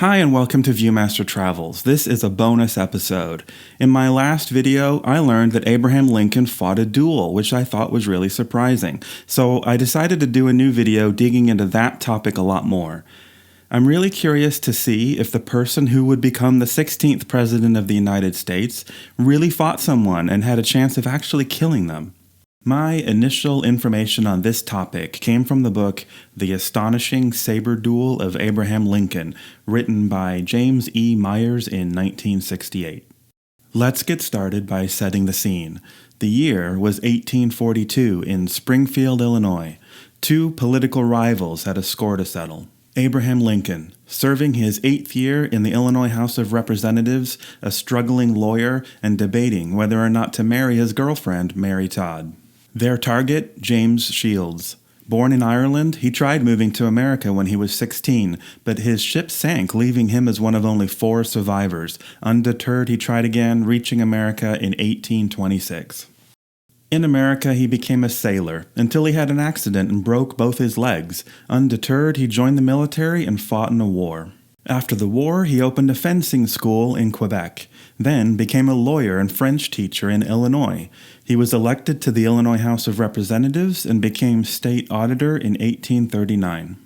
Hi and welcome to Viewmaster Travels. This is a bonus episode. In my last video, I learned that Abraham Lincoln fought a duel, which I thought was really surprising. So I decided to do a new video digging into that topic a lot more. I'm really curious to see if the person who would become the 16th President of the United States really fought someone and had a chance of actually killing them. My initial information on this topic came from the book The Astonishing Saber Duel of Abraham Lincoln, written by James E. Myers in 1968. Let's get started by setting the scene. The year was 1842 in Springfield, Illinois. Two political rivals had a score to settle. Abraham Lincoln, serving his 8th year in the Illinois House of Representatives, a struggling lawyer, and debating whether or not to marry his girlfriend, Mary Todd. Their target, James Shields. Born in Ireland, he tried moving to America when he was 16, but his ship sank, leaving him as one of only 4 survivors. Undeterred, he tried again, reaching America in 1826. In America, he became a sailor, until he had an accident and broke both his legs. Undeterred, he joined the military and fought in a war. After the war, he opened a fencing school in Quebec, then became a lawyer and French teacher in Illinois. He was elected to the Illinois House of Representatives and became state auditor in 1839.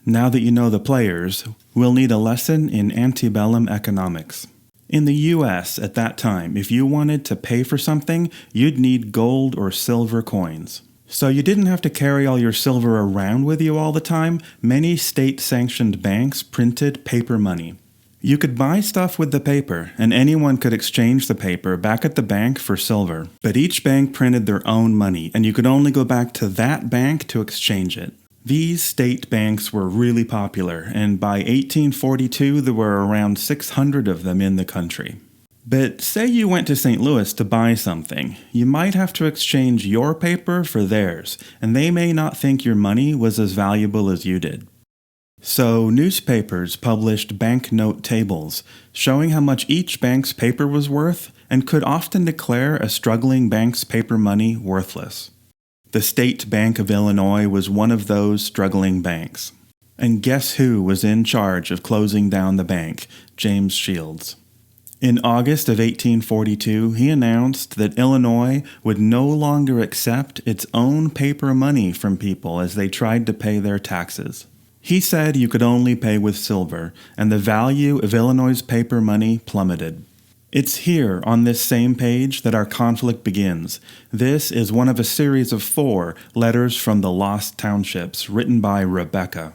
Now that you know the players, we'll need a lesson in antebellum economics. In the U.S. at that time, if you wanted to pay for something, you'd need gold or silver coins. So you didn't have to carry all your silver around with you all the time. Many state-sanctioned banks printed paper money. You could buy stuff with the paper, and anyone could exchange the paper back at the bank for silver. But each bank printed their own money, and you could only go back to that bank to exchange it. These state banks were really popular, and by 1842 there were around 600 of them in the country. But say you went to St. Louis to buy something, you might have to exchange your paper for theirs, and they may not think your money was as valuable as you did. So newspapers published banknote tables, showing how much each bank's paper was worth, and could often declare a struggling bank's paper money worthless. The State Bank of Illinois was one of those struggling banks. And guess who was in charge of closing down the bank? James Shields. In August of 1842, he announced that Illinois would no longer accept its own paper money from people as they tried to pay their taxes. He said you could only pay with silver, and the value of Illinois' paper money plummeted. It's here on this same page that our conflict begins. This is one of a series of 4 letters from the Lost Townships written by Rebecca.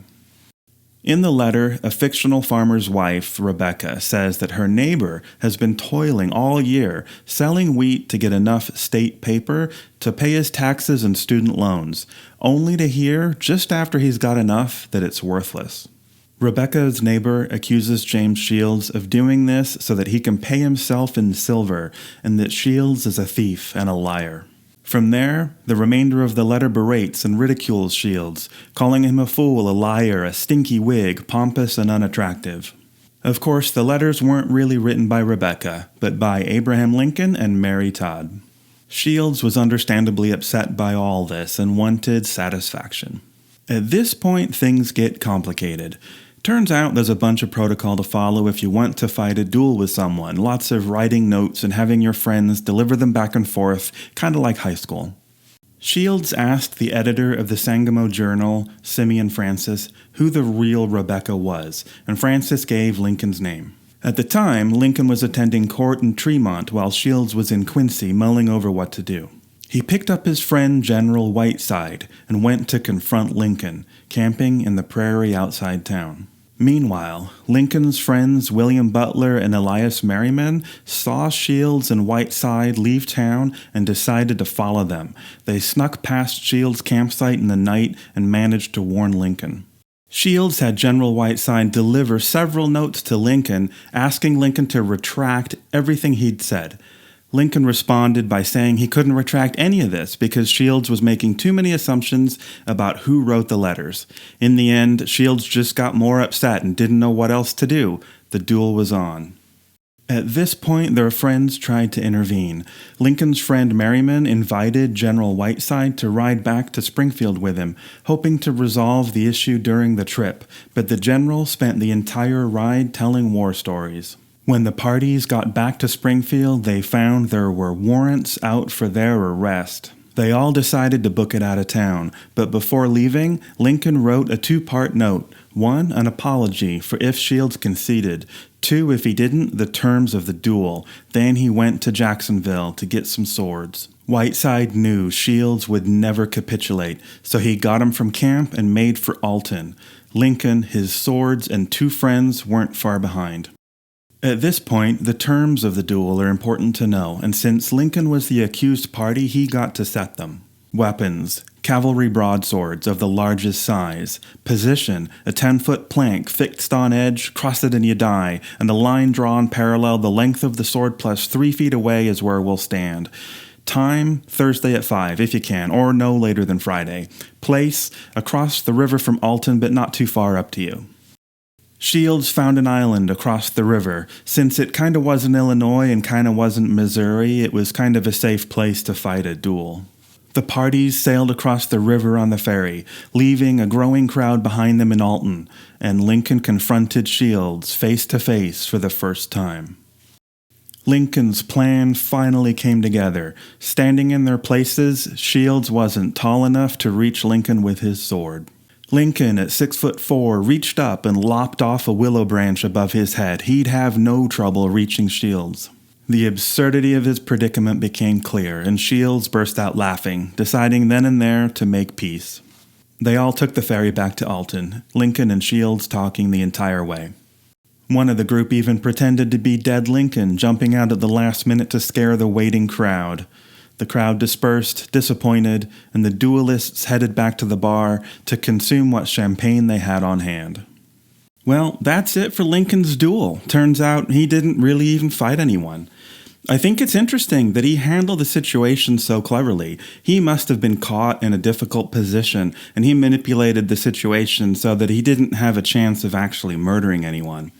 In the letter, a fictional farmer's wife, Rebecca, says that her neighbor has been toiling all year, selling wheat to get enough state paper to pay his taxes and student loans, only to hear, just after he's got enough, that it's worthless. Rebecca's neighbor accuses James Shields of doing this so that he can pay himself in silver, and that Shields is a thief and a liar. From there, the remainder of the letter berates and ridicules Shields, calling him a fool, a liar, a stinky wig, pompous and unattractive. Of course, the letters weren't really written by Rebecca, but by Abraham Lincoln and Mary Todd. Shields was understandably upset by all this and wanted satisfaction. At this point, things get complicated. Turns out there's a bunch of protocol to follow if you want to fight a duel with someone. Lots of writing notes and having your friends deliver them back and forth, kind of like high school. Shields asked the editor of the Sangamo Journal, Simeon Francis, who the real Rebecca was, and Francis gave Lincoln's name. At the time, Lincoln was attending court in Tremont while Shields was in Quincy mulling over what to do. He picked up his friend General Whiteside and went to confront Lincoln, camping in the prairie outside town. Meanwhile, Lincoln's friends William Butler and Elias Merryman saw Shields and Whiteside leave town and decided to follow them. They snuck past Shields' campsite in the night and managed to warn Lincoln. Shields had General Whiteside deliver several notes to Lincoln, asking Lincoln to retract everything he'd said. Lincoln responded by saying he couldn't retract any of this because Shields was making too many assumptions about who wrote the letters. In the end, Shields just got more upset and didn't know what else to do. The duel was on. At this point, their friends tried to intervene. Lincoln's friend Merryman invited General Whiteside to ride back to Springfield with him, hoping to resolve the issue during the trip, but the general spent the entire ride telling war stories. When the parties got back to Springfield, they found there were warrants out for their arrest. They all decided to book it out of town, but before leaving, Lincoln wrote a two-part note. 1, an apology for if Shields conceded. 2, if he didn't, the terms of the duel. Then he went to Jacksonville to get some swords. Whiteside knew Shields would never capitulate, so he got him from camp and made for Alton. Lincoln, his swords, and 2 friends weren't far behind. At this point, the terms of the duel are important to know, and since Lincoln was the accused party, he got to set them. Weapons: cavalry broadswords of the largest size. Position: a 10-foot plank fixed on edge, cross it and you die, and a line drawn parallel the length of the sword plus 3 feet away is where we'll stand. Time: Thursday at 5, if you can, or no later than Friday. Place: across the river from Alton, but not too far, up to you. Shields found an island across the river. Since it kinda wasn't Illinois and kinda wasn't Missouri, it was kind of a safe place to fight a duel. The parties sailed across the river on the ferry, leaving a growing crowd behind them in Alton, and Lincoln confronted Shields face to face for the first time. Lincoln's plan finally came together. Standing in their places, Shields wasn't tall enough to reach Lincoln with his sword. Lincoln, at 6'4", reached up and lopped off a willow branch above his head. He'd have no trouble reaching Shields. The absurdity of his predicament became clear, and Shields burst out laughing, deciding then and there to make peace. They all took the ferry back to Alton, Lincoln and Shields talking the entire way. One of the group even pretended to be dead Lincoln, jumping out at the last minute to scare the waiting crowd. The crowd dispersed, disappointed, and the duelists headed back to the bar to consume what champagne they had on hand. Well, that's it for Lincoln's duel. Turns out he didn't really even fight anyone. I think it's interesting that he handled the situation so cleverly. He must have been caught in a difficult position, and he manipulated the situation so that he didn't have a chance of actually murdering anyone.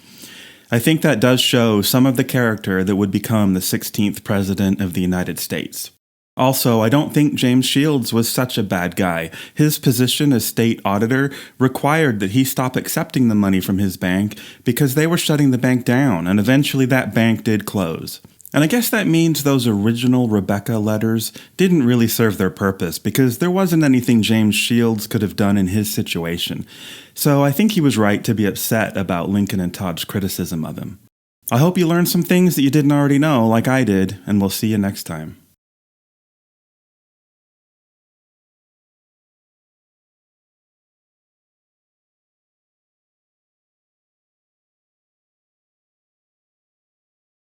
I think that does show some of the character that would become the 16th President of the United States. Also, I don't think James Shields was such a bad guy. His position as state auditor required that he stop accepting the money from his bank because they were shutting the bank down, and eventually that bank did close. And I guess that means those original Rebecca letters didn't really serve their purpose because there wasn't anything James Shields could have done in his situation. So I think he was right to be upset about Lincoln and Todd's criticism of him. I hope you learned some things that you didn't already know, like I did, and we'll see you next time.